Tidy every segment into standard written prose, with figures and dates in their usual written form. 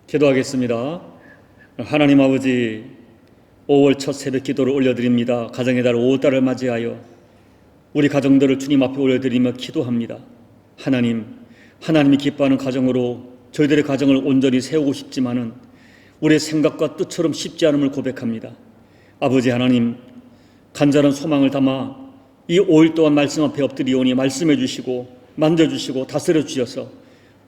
기도하겠습니다. 하나님 아버지, 5월 첫 새벽 기도를 올려드립니다. 가정의 달 5월달을 맞이하여 우리 가정들을 주님 앞에 올려드리며 기도합니다. 하나님이 기뻐하는 가정으로 저희들의 가정을 온전히 세우고 싶지만은 우리의 생각과 뜻처럼 쉽지 않음을 고백합니다. 아버지 하나님, 간절한 소망을 담아 이 5일 동안 말씀 앞에 엎드리오니 말씀해 주시고 만져주시고 다스려 주셔서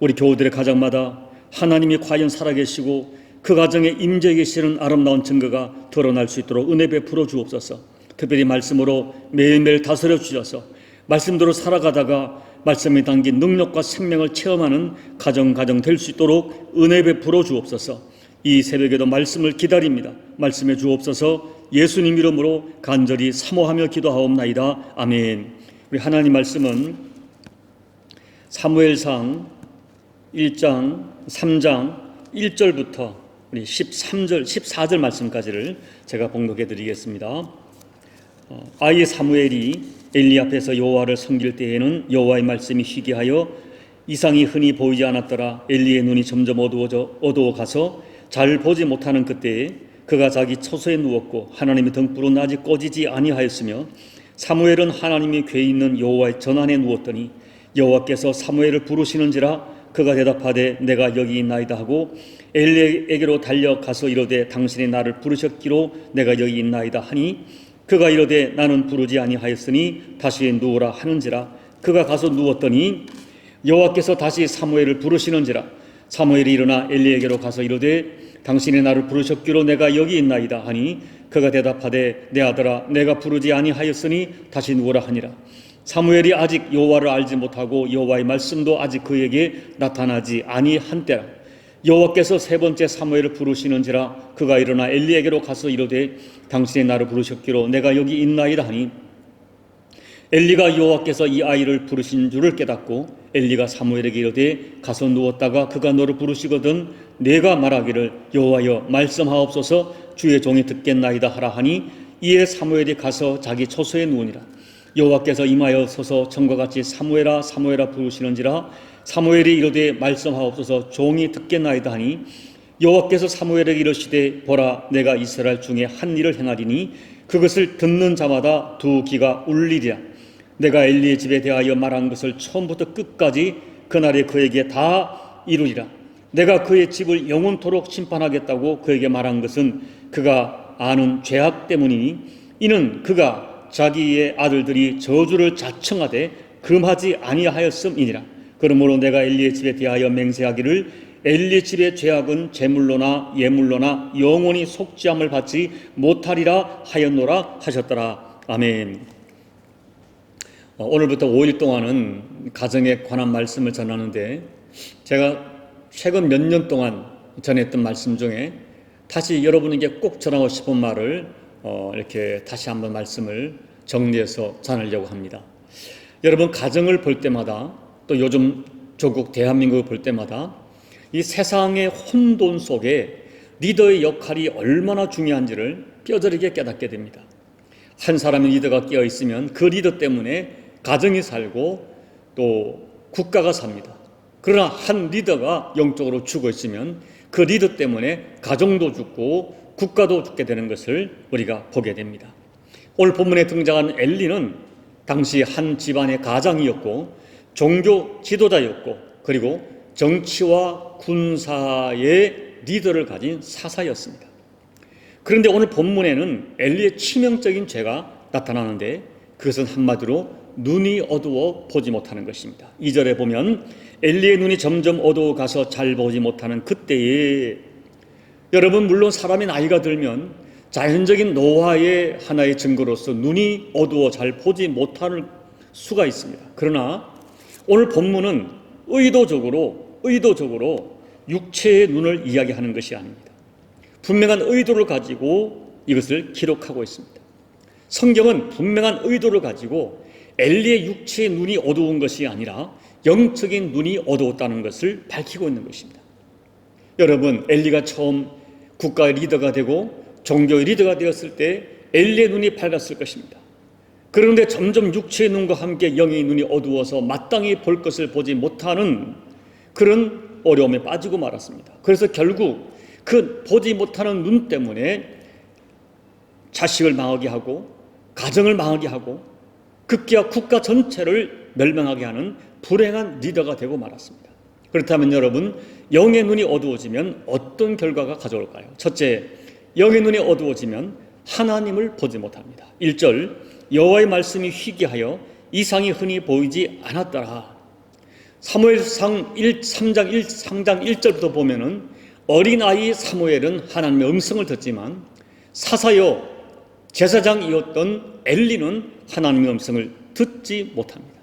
우리 교우들의 가정마다 하나님이 과연 살아계시고 그 가정에 임재해 계시는 아름다운 증거가 드러날 수 있도록 은혜 베풀어 주옵소서. 특별히 말씀으로 매일매일 다스려 주셔서 말씀대로 살아가다가 말씀에 담긴 능력과 생명을 체험하는 가정 될 수 있도록 은혜 베풀어 주옵소서. 이 새벽에도 말씀을 기다립니다. 말씀해 주옵소서. 예수님 이름으로 간절히 사모하며 기도하옵나이다. 아멘. 우리 하나님 말씀은 사무엘상 1장 3장 1절부터 우리 14절 말씀까지를 제가 봉독해 드리겠습니다. 아이 사무엘이 엘리 앞에서 여호와를 섬길 때에는 여호와의 말씀이 희귀하여 이상이 흔히 보이지 않았더라. 엘리의 눈이 점점 어두워 가서 잘 보지 못하는 그때에 그가 자기 처소에 누웠고 하나님의 등불은 아직 꺼지지 아니하였으며 사무엘은 하나님이 궤 있는 여호와의 전안에 누웠더니 여호와께서 사무엘을 부르시는지라 그가 대답하되 내가 여기 있나이다 하고 엘리에게로 달려가서 이르되 당신이 나를 부르셨기로 내가 여기 있나이다 하니 그가 이르되 나는 부르지 아니하였으니 다시 누우라 하는지라. 그가 가서 누웠더니 여호와께서 다시 사무엘을 부르시는지라. 사무엘이 일어나 엘리에게로 가서 이르되 당신이 나를 부르셨기로 내가 여기 있나이다 하니 그가 대답하되 내 아들아 내가 부르지 아니하였으니 다시 누우라 하니라. 사무엘이 아직 여호와를 알지 못하고 여호와의 말씀도 아직 그에게 나타나지 아니한 때라. 여호와께서 세 번째 사무엘을 부르시는지라. 그가 일어나 엘리에게로 가서 이르되 당신이 나를 부르셨기로 내가 여기 있나이다 하니 엘리가 여호와께서 이 아이를 부르신 줄을 깨닫고 엘리가 사무엘에게 이르되 가서 누웠다가 그가 너를 부르시거든 내가 말하기를 여호와여 말씀하옵소서 주의 종이 듣겠나이다 하라 하니 이에 사무엘이 가서 자기 처소에 누우니라. 여호와께서 임하여 서서 전과 같이 사무엘아 사무엘아 부르시는지라. 사무엘이 이르되 말씀하옵소서 종이 듣겠나이다 하니 여호와께서 사무엘에게 이르시되 보라 내가 이스라엘 중에 한 일을 행하리니 그것을 듣는 자마다 두 귀가 울리리라. 내가 엘리의 집에 대하여 말한 것을 처음부터 끝까지 그날에 그에게 다 이루리라. 내가 그의 집을 영원토록 심판하겠다고 그에게 말한 것은 그가 아는 죄악 때문이니 이는 그가 자기의 아들들이 저주를 자청하되 금하지 아니하였음이니라. 그러므로 내가 엘리의 집에 대하여 맹세하기를 엘리의 집의 죄악은 제물로나 예물로나 영원히 속죄함을 받지 못하리라 하였노라 하셨더라. 아멘. 오늘부터 5일 동안은 가정에 관한 말씀을 전하는데 제가 최근 몇 년 동안 전했던 말씀 중에 다시 여러분에게 꼭 전하고 싶은 말을 이렇게 다시 한번 말씀을 정리해서 전하려고 합니다. 여러분 가정을 볼 때마다 또 요즘 조국 대한민국을 볼 때마다 이 세상의 혼돈 속에 리더의 역할이 얼마나 중요한지를 뼈저리게 깨닫게 됩니다. 한 사람의 리더가 끼어 있으면 그 리더 때문에 가정이 살고 또 국가가 삽니다. 그러나 한 리더가 영적으로 죽어 있으면 그 리더 때문에 가정도 죽고 국가도 죽게 되는 것을 우리가 보게 됩니다. 오늘 본문에 등장한 엘리는 당시 한 집안의 가장이었고 종교 지도자였고 그리고 정치와 군사의 리더를 가진 사사였습니다. 그런데 오늘 본문에는 엘리의 치명적인 죄가 나타나는데 그것은 한마디로 눈이 어두워 보지 못하는 것입니다. 2절에 보면 엘리의 눈이 점점 어두워 가서 잘 보지 못하는 그때에 여러분 물론 사람이 나이가 들면 자연적인 노화의 하나의 증거로서 눈이 어두워 잘 보지 못할 수가 있습니다. 그러나 오늘 본문은 의도적으로 육체의 눈을 이야기하는 것이 아닙니다. 분명한 의도를 가지고 이것을 기록하고 있습니다. 성경은 분명한 의도를 가지고 엘리의 육체의 눈이 어두운 것이 아니라 영적인 눈이 어두웠다는 것을 밝히고 있는 것입니다. 여러분 엘리가 처음 국가의 리더가 되고 종교의 리더가 되었을 때 엘리의 눈이 밝았을 것입니다. 그런데 점점 육체의 눈과 함께 영의 눈이 어두워서 마땅히 볼 것을 보지 못하는 그런 어려움에 빠지고 말았습니다. 그래서 결국 그 보지 못하는 눈 때문에 자식을 망하게 하고 가정을 망하게 하고 급기야 국가 전체를 멸망하게 하는 불행한 리더가 되고 말았습니다. 그렇다면 여러분, 영의 눈이 어두워지면 어떤 결과가 가져올까요? 첫째, 영의 눈이 어두워지면 하나님을 보지 못합니다. 1절, 여호와의 말씀이 희귀하여 이상이 흔히 보이지 않았더라. 사무엘상 3장 1절부터 보면은 어린아이 사무엘은 하나님의 음성을 듣지만 사사여 제사장이었던 엘리는 하나님의 음성을 듣지 못합니다.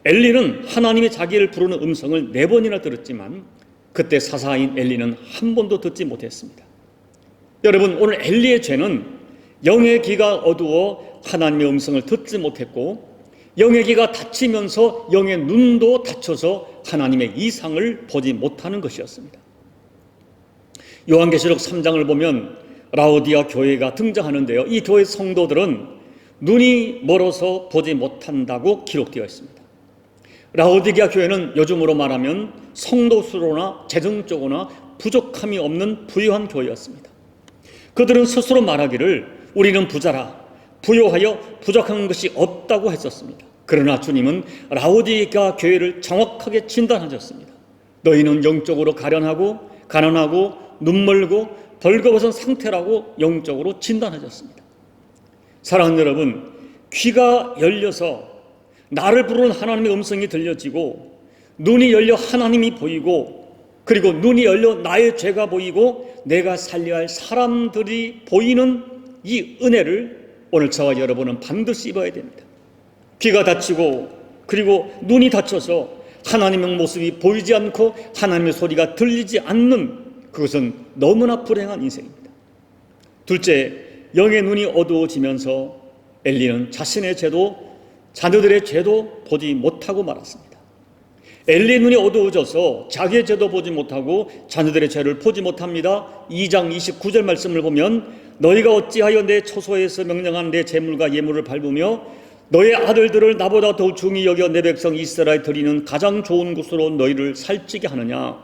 엘리는 하나님이 자기를 부르는 음성을 4번이나 들었지만 그때 사사인 엘리는 한 번도 듣지 못했습니다. 여러분, 오늘 엘리의 죄는 영의 귀가 어두워 하나님의 음성을 듣지 못했고 영의 귀가 닫히면서 영의 눈도 닫혀서 하나님의 이상을 보지 못하는 것이었습니다. 요한계시록 3장을 보면 라오디아 교회가 등장하는데요. 이 교회 성도들은 눈이 멀어서 보지 못한다고 기록되어 있습니다. 라오디게아 교회는 요즘으로 말하면 성도 수로나 재정적으로나 부족함이 없는 부유한 교회였습니다. 그들은 스스로 말하기를 우리는 부자라 부요하여 부족한 것이 없다고 했었습니다. 그러나 주님은 라오디게아 교회를 정확하게 진단하셨습니다. 너희는 영적으로 가련하고 가난하고 눈멀고 벌거벗은 상태라고 영적으로 진단하셨습니다. 사랑하는 여러분, 귀가 열려서 나를 부르는 하나님의 음성이 들려지고 눈이 열려 하나님이 보이고 그리고 눈이 열려 나의 죄가 보이고 내가 살려야 할 사람들이 보이는 이 은혜를 오늘 저와 여러분은 반드시 입어야 됩니다. 귀가 닫히고 그리고 눈이 닫혀서 하나님의 모습이 보이지 않고 하나님의 소리가 들리지 않는 그것은 너무나 불행한 인생입니다. 둘째, 영의 눈이 어두워지면서 엘리는 자신의 죄도 자녀들의 죄도 보지 못하고 말았습니다. 엘리의 눈이 어두워져서 자기의 죄도 보지 못하고 자녀들의 죄를 보지 못합니다. 2장 29절 말씀을 보면 너희가 어찌하여 내 처소에서 명령한 내 재물과 예물을 밟으며 너의 아들들을 나보다 더 중히 여겨 내 백성 이스라엘에 드리는 가장 좋은 곳으로 너희를 살찌게 하느냐.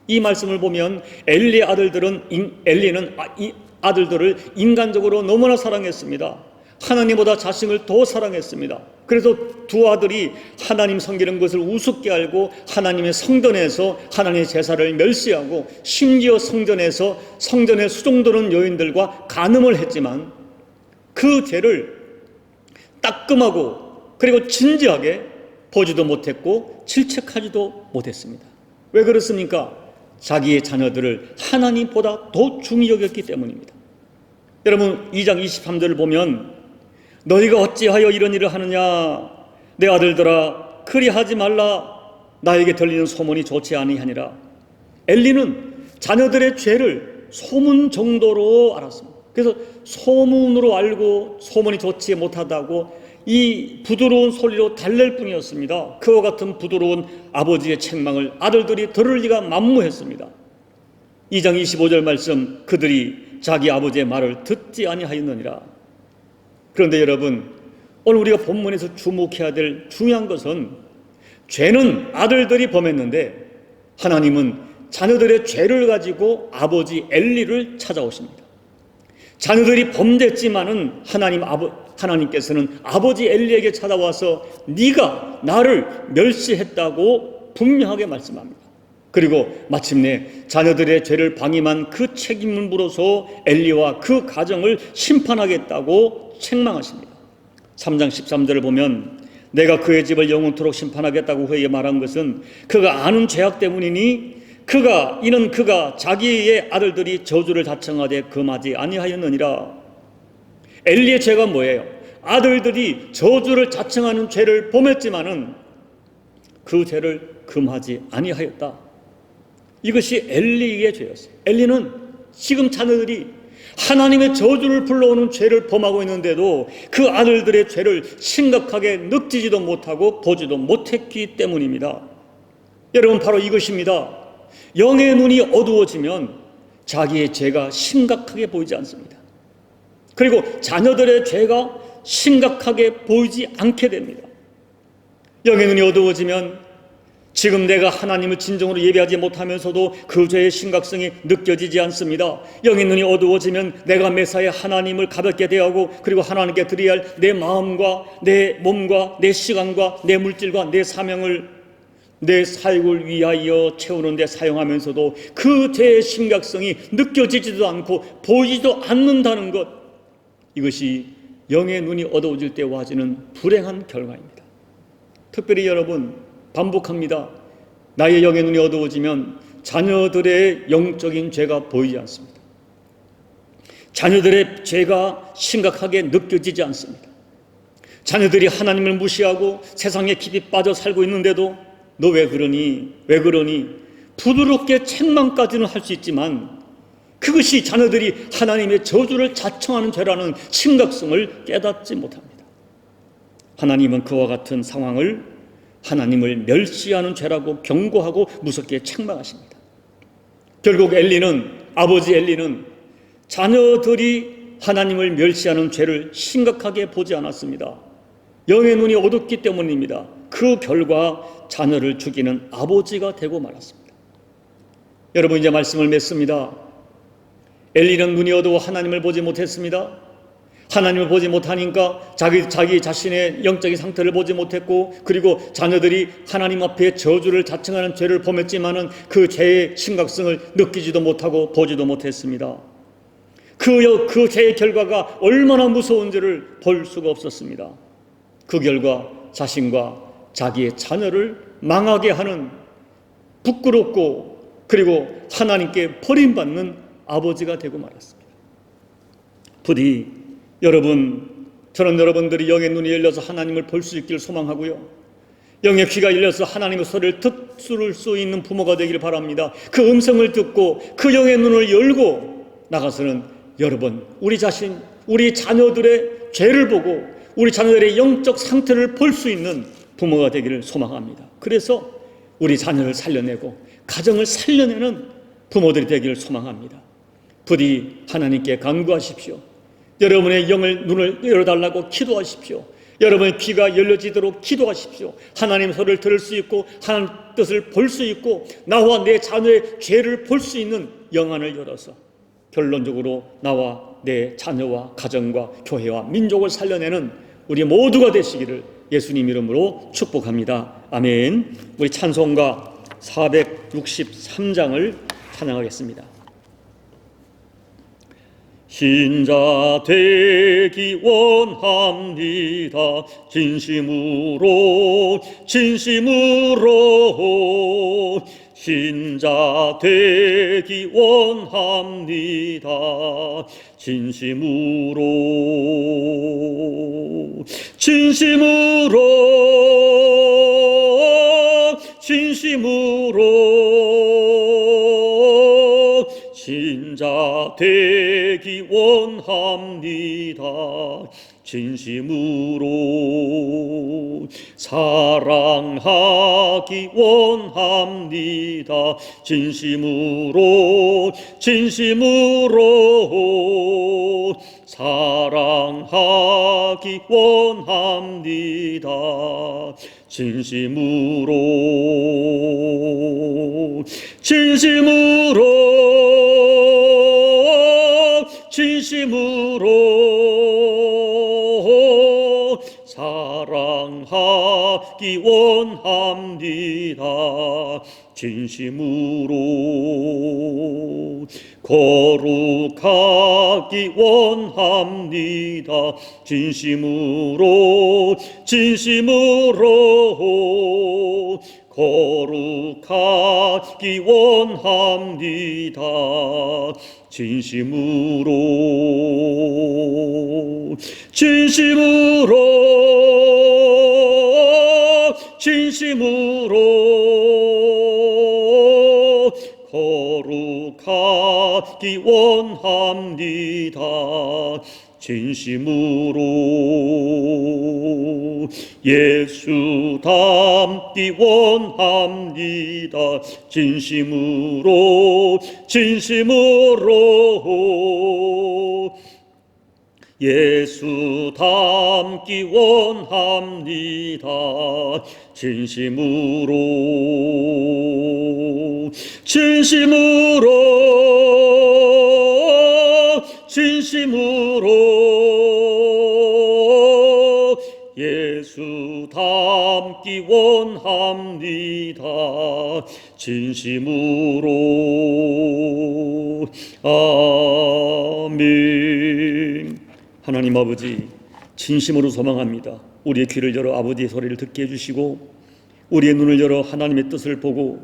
이 말씀을 보면 엘리의 아들들은 엘리는 이 아들들을 인간적으로 너무나 사랑했습니다. 하나님보다 자신을 더 사랑했습니다. 그래서 두 아들이 하나님 섬기는 것을 우습게 알고 하나님의 성전에서 하나님의 제사를 멸시하고 심지어 성전에서 성전에 수종드는 여인들과 간음을 했지만 그 죄를 따끔하고 그리고 진지하게 보지도 못했고 질책하지도 못했습니다. 왜 그렇습니까? 자기의 자녀들을 하나님보다 더 중히 여겼기 때문입니다. 여러분, 2장 23절을 보면 너희가 어찌하여 이런 일을 하느냐. 내 아들들아 그리하지 말라. 나에게 들리는 소문이 좋지 아니하니라. 엘리는 자녀들의 죄를 소문 정도로 알았습니다. 그래서 소문으로 알고 소문이 좋지 못하다고 이 부드러운 소리로 달랠 뿐이었습니다. 그와 같은 부드러운 아버지의 책망을 아들들이 들을 리가 만무했습니다. 2장 25절 말씀, 그들이 자기 아버지의 말을 듣지 아니하였느니라. 그런데 여러분, 오늘 우리가 본문에서 주목해야 될 중요한 것은 죄는 아들들이 범했는데 하나님은 자녀들의 죄를 가지고 아버지 엘리를 찾아오십니다. 자녀들이 범죄했지만은 하나님께서는 아버지 엘리에게 찾아와서 네가 나를 멸시했다고 분명하게 말씀합니다. 그리고 마침내 자녀들의 죄를 방임한 그 책임을 물어서 엘리와 그 가정을 심판하겠다고 책망하십니다. 3장 13절을 보면 내가 그의 집을 영원토록 심판하겠다고 그에게 말한 것은 그가 아는 죄악 때문이니 이는 그가 자기의 아들들이 저주를 자청하되 금하지 아니하였느니라. 엘리의 죄가 뭐예요? 아들들이 저주를 자청하는 죄를 범했지만은 그 죄를 금하지 아니하였다. 이것이 엘리의 죄였어요. 엘리는 지금 자녀들이 하나님의 저주를 불러오는 죄를 범하고 있는데도 그 아들들의 죄를 심각하게 느끼지도 못하고 보지도 못했기 때문입니다. 여러분, 바로 이것입니다. 영의 눈이 어두워지면 자기의 죄가 심각하게 보이지 않습니다. 그리고 자녀들의 죄가 심각하게 보이지 않게 됩니다. 영의 눈이 어두워지면 지금 내가 하나님을 진정으로 예배하지 못하면서도 그 죄의 심각성이 느껴지지 않습니다. 영의 눈이 어두워지면 내가 매사에 하나님을 가볍게 대하고 그리고 하나님께 드려야 할 내 마음과 내 몸과 내 시간과 내 물질과 내 사명을 내 사역을 위하여 채우는 데 사용하면서도 그 죄의 심각성이 느껴지지도 않고 보이지도 않는다는 것, 이것이 영의 눈이 어두워질 때 와지는 불행한 결과입니다. 특별히 여러분, 반복합니다. 나의 영의 눈이 어두워지면 자녀들의 영적인 죄가 보이지 않습니다. 자녀들의 죄가 심각하게 느껴지지 않습니다. 자녀들이 하나님을 무시하고 세상에 깊이 빠져 살고 있는데도 너 왜 그러니? 왜 그러니? 부드럽게 책망까지는 할 수 있지만 그것이 자녀들이 하나님의 저주를 자청하는 죄라는 심각성을 깨닫지 못합니다. 하나님은 그와 같은 상황을 하나님을 멸시하는 죄라고 경고하고 무섭게 책망하십니다. 결국 아버지 엘리는 자녀들이 하나님을 멸시하는 죄를 심각하게 보지 않았습니다. 영의 눈이 어둡기 때문입니다. 그 결과 자녀를 죽이는 아버지가 되고 말았습니다. 여러분, 이제 말씀을 맺습니다. 엘리는 눈이 어두워 하나님을 보지 못했습니다. 하나님을 보지 못하니까 자기 자신의 영적인 상태를 보지 못했고, 그리고 자녀들이 하나님 앞에 저주를 자청하는 죄를 범했지만은 그 죄의 심각성을 느끼지도 못하고 보지도 못했습니다. 그 죄의 결과가 얼마나 무서운지를 볼 수가 없었습니다. 그 결과 자신과 자기의 자녀를 망하게 하는 부끄럽고 그리고 하나님께 버림받는 아버지가 되고 말았습니다. 부디 저는 여러분들이 영의 눈이 열려서 하나님을 볼 수 있기를 소망하고요, 영의 귀가 열려서 하나님의 소리를 들을 수 있는 부모가 되기를 바랍니다. 그 음성을 듣고 그 영의 눈을 열고 나가서는 여러분, 우리 자신, 우리 자녀들의 죄를 보고 우리 자녀들의 영적 상태를 볼 수 있는 부모가 되기를 소망합니다. 그래서 우리 자녀를 살려내고 가정을 살려내는 부모들이 되기를 소망합니다. 부디 하나님께 간구하십시오. 여러분의 눈을 열어달라고 기도하십시오. 여러분의 귀가 열려지도록 기도하십시오. 하나님의 소리를 들을 수 있고 하나님 뜻을 볼 수 있고 나와 내 자녀의 죄를 볼 수 있는 영안을 열어서 결론적으로 나와 내 자녀와 가정과 교회와 민족을 살려내는 우리 모두가 되시기를 예수님 이름으로 축복합니다. 아멘. 우리 찬송가 463장을 찬양하겠습니다. 신자 되기 원합니다. 진심으로 신자 되기 원합니다. 진심으로 신자 되기 원합니다. 진심으로 사랑하기 원합니다. 진심으로 사랑하기 원합니다. 진심으로 사랑하기 원합니다. 진심으로 거룩하기 원합니다. 진심으로 거룩하기 원합니다. 진심으로 거룩하기 원합니다. 진심으로 예수 닮기 원합니다. 진심으로 예수 닮기 원합니다. 진심으로 예수 닮기 원합니다. 진심으로. 아멘. 하나님 아버지, 진심으로 소망합니다. 우리의 귀를 열어 아버지의 소리를 듣게 해주시고, 우리의 눈을 열어 하나님의 뜻을 보고,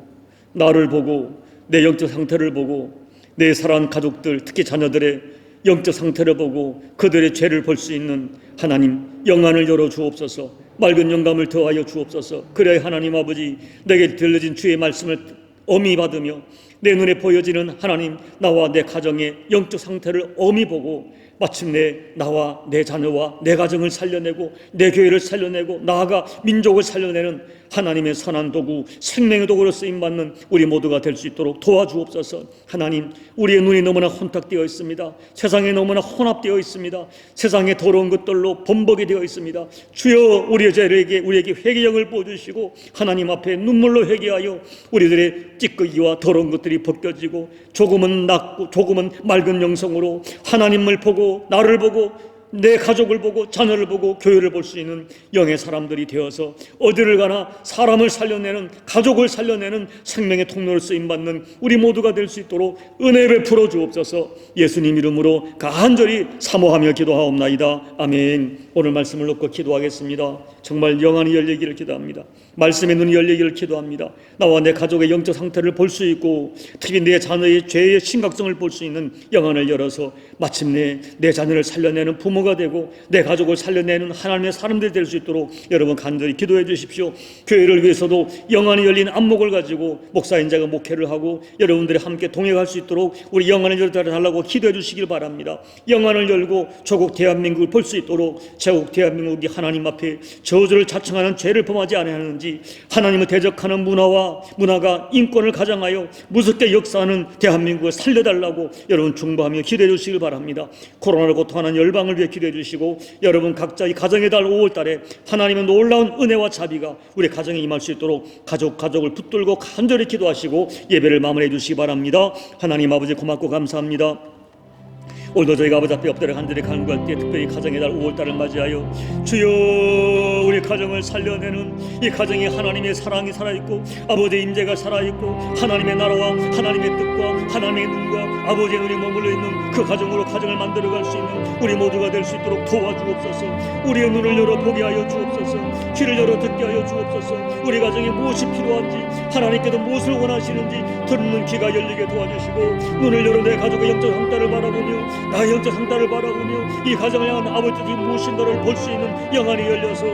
나를 보고, 내 영적 상태를 보고, 내 사랑하는 가족들, 특히 자녀들의 영적 상태를 보고 그들의 죄를 볼 수 있는 하나님 영안을 열어 주옵소서. 맑은 영감을 더하여 주옵소서. 그래야 하나님 아버지, 내게 들려진 주의 말씀을 엄히 받으며 내 눈에 보여지는 하나님, 나와 내 가정의 영적 상태를 엄히 보고 마침내 나와 내 자녀와 내 가정을 살려내고 내 교회를 살려내고 나아가 민족을 살려내는 하나님의 선한 도구, 생명의 도구로 쓰임받는 우리 모두가 될 수 있도록 도와주옵소서. 하나님, 우리의 눈이 너무나 혼탁되어 있습니다. 세상에 너무나 혼합되어 있습니다. 세상의 더러운 것들로 범벅이 되어 있습니다. 주여, 우리의 죄에게 우리에게 회개형을 보여주시고 하나님 앞에 눈물로 회개하여 우리들의 찌꺼기와 더러운 것들이 벗겨지고 조금은 낫고 조금은 맑은 영성으로 하나님을 보고 나를 보고 내 가족을 보고 자녀를 보고 교회를 볼 수 있는 영의 사람들이 되어서 어디를 가나 사람을 살려내는, 가족을 살려내는 생명의 통로를 쓰임받는 우리 모두가 될 수 있도록 은혜 베풀어 주옵소서. 예수님 이름으로 간절히 사모하며 기도하옵나이다. 아멘. 오늘 말씀을 놓고 기도하겠습니다. 정말 영안이 열리기를 기도합니다. 말씀의 눈이 열리기를 기도합니다. 나와 내 가족의 영적 상태를 볼 수 있고 특히 내 자녀의 죄의 심각성을 볼 수 있는 영안을 열어서 마침내 내 자녀를 살려내는 부모가 되고 내 가족을 살려내는 하나님의 사람들이 될 수 있도록 여러분 간절히 기도해 주십시오. 교회를 위해서도 영안이 열린 안목을 가지고 목사인 자가 목회를 하고 여러분들이 함께 동행할 수 있도록 우리 영안을 열어달라고 기도해 주시길 바랍니다. 영안을 열고 조국 대한민국을 볼 수 있도록 제국 대한민국이 하나님 앞에 저주를 자청하는 죄를 범하지 아니하는지, 하나님을 대적하는 문화가 인권을 가장하여 무섭게 역사하는 대한민국을 살려달라고 여러분 중보하며 기도해 주시길 바랍니다. 코로나로 고통하는 열방을 위해 기도해 주시고 여러분 각자 이 가정의 달 5월 달에 하나님의 놀라운 은혜와 자비가 우리 가정에 임할 수 있도록 가족을 붙들고 간절히 기도하시고 예배를 마무리해 주시기 바랍니다. 하나님 아버지 고맙고 감사합니다. 오늘도 저희가 아버지 앞에 엎드려 간절히 간구할 때 특별히 가정의 달 5월달을 맞이하여 주여, 우리 가정을 살려내는 이 가정에 하나님의 사랑이 살아있고 아버지의 임재가 살아있고 하나님의 나라와 하나님의 뜻과 하나님의 눈과 아버지의 눈이 머물러 있는 그 가정으로 가정을 만들어갈 수 있는 우리 모두가 될 수 있도록 도와주옵소서. 우리의 눈을 열어 보게 하여 주옵소서. 귀를 열어 듣게 하여 주옵소서. 우리 가정에 무엇이 필요한지, 하나님께서 무엇을 원하시는지 듣는 귀가 열리게 도와주시고 눈을 열어 내 가족의 영적 상태를 바라보며 나의 영적 상태를 바라보며 이 가정을 향한 아버지 뜻이 무엇인가를 볼 수 있는 영안이 열려서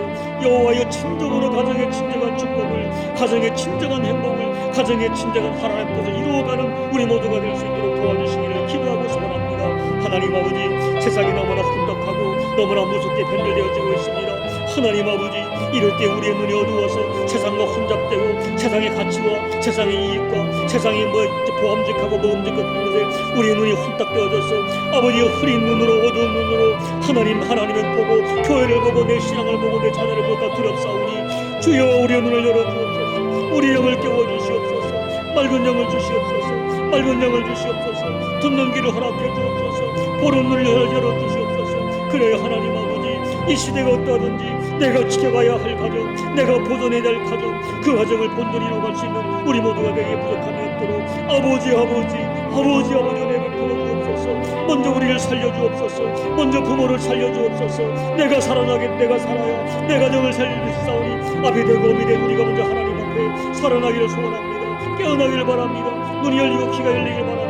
여호와여 진정으로 가정의 진정한 축복을, 가정의 진정한 행복을, 가정의 진정한 하나님 뜻을 이루어가는 우리 모두가 될 수 있도록 도와주시기를 기도하고 소원합니다. 하나님 아버지, 세상이 너무나 혼탁하고 너무나 무섭게 변별되어지고 있습니다. 하나님 아버지, 이럴 때 우리의 눈이 어두워서 세상과 혼잡되고 세상의 가치와 세상의 이익과 세상이 보암직하고 먹음직한 것에 우리의 눈이 혼탁되어져서 아버지의 흐린 눈으로, 어두운 눈으로 하나님을 보고 교회를 보고 내 신앙을 보고 내 자녀를 보다 두렵사오니 주여, 우리의 눈을 열어주옵소서. 우리 영을 깨워주시옵소서. 맑은 영을 주시옵소서. 맑은 영을 주시옵소서. 듣는 귀를 허락해 주옵소서. 보는 눈을 열어주시옵소서. 그래야 하나님 아버지, 이 시대가 어떠하든지 내가 지켜가야 할 가정, 내가 보존해야 할 가정, 그 가정을 본전히 이루어갈 수 있는 우리 모두가 되게 부족함이 없도록 아버지 은혜 베풀어 주옵소서. 먼저 우리를 살려주옵소서. 먼저 부모를 살려주옵소서. 내가 살아야 내 가정을 살려주시사오니 아비 되고 어미 된 우리가 먼저 하나님 앞에 살아나기를 소원합니다. 깨어나기를 바랍니다. 눈이 열리고 귀가 열리길 바랍니다.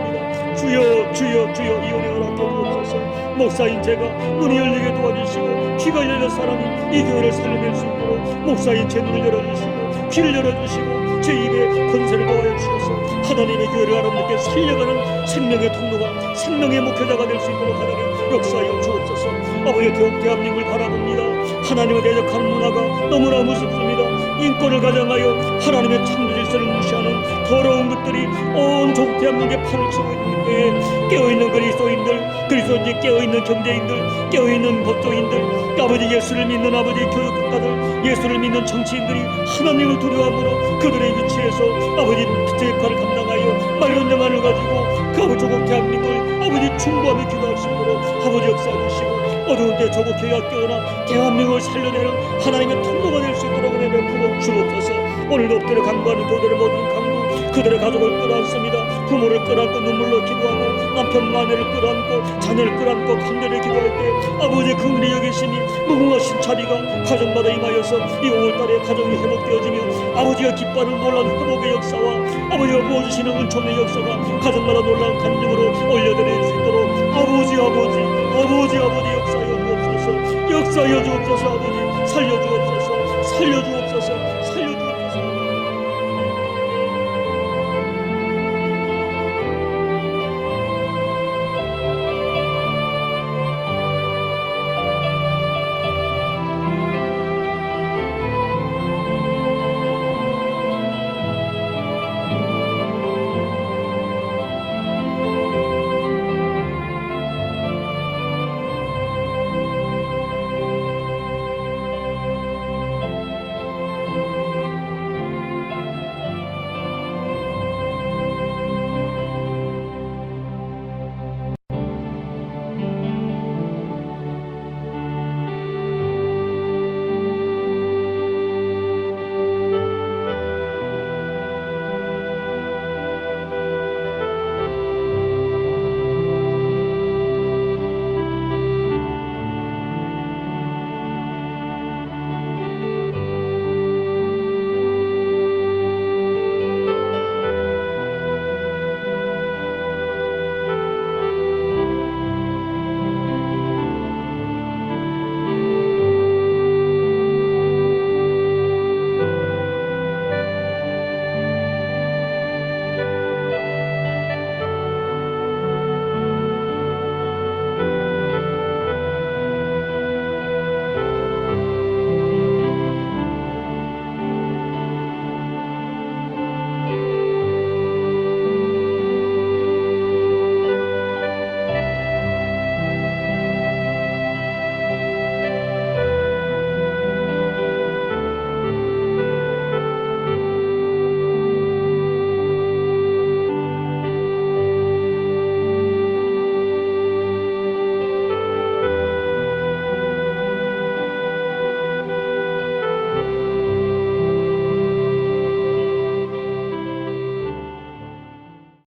주여 이 은혜 허락해 주옵소서. 목사인 제가 눈이 열리게 도와주시고 귀가 열린 사람이 이 교회를 살려낼 수 있도록 목사인 제 눈을 열어주시고 귀를 열어주시고 제 입에 권세를 더하여 주셔서 하나님의 교회를 아름답게 살려가는 생명의 통로가, 생명의 목회자가 될 수 있도록 하나님 역사하여 주옵소서. 아버지, 대한민국을 바라봅니다. 하나님을 대적하는 문화가 너무나 무섭습니다. 인권을 가장하여 하나님의 창조주 질서를 무시하는 더러운 것들이 온 전 대한민국에 팔을 치고 있는데, 깨어있는 그리스도인들, 그리스도인이 깨어있는 경제인들, 깨어있는 법조인들, 아버지 예수를 믿는 아버지 교육국가들, 예수를 믿는 정치인들이 하나님을 두려워함으로 그들의 위치에서 아버지 빛의 역할을 감당하여 맑은 영안을 가지고 그 아버지 조국 대한민국을 아버지 충고하며 기도할 수 있도록 아버지 역사해 주시고, 어두운 때 조국 교회가 깨어나 대한민국을 살려내는 하나님의 통로가 될 수 있도록 은혜 베풀어 주옵소서. 오늘도 엎드려 간구하는 교회들의 모든 간구, 그들의 가족을 끌어안습니다. 부모를 끌어안고 눈물로 기도하고 남편 마누를 끌어안고 자녀를 끌어안고 간절히 기도할 때 아버지 긍휼히 여기시니 무궁하신 자비가 가정마다 임하여서 이 5월달에 가정이 회복되어지며 아버지가 기뻐하는 놀라운 회복의 역사와 아버지가 부어주시는 은총의 역사가 가정마다 놀라운 간증으로 올려드릴 수 있도록 아버지 역사하여 주옵소서. 역사하여 주옵소서. 아버지 살려주옵소서. 살려주옵소서.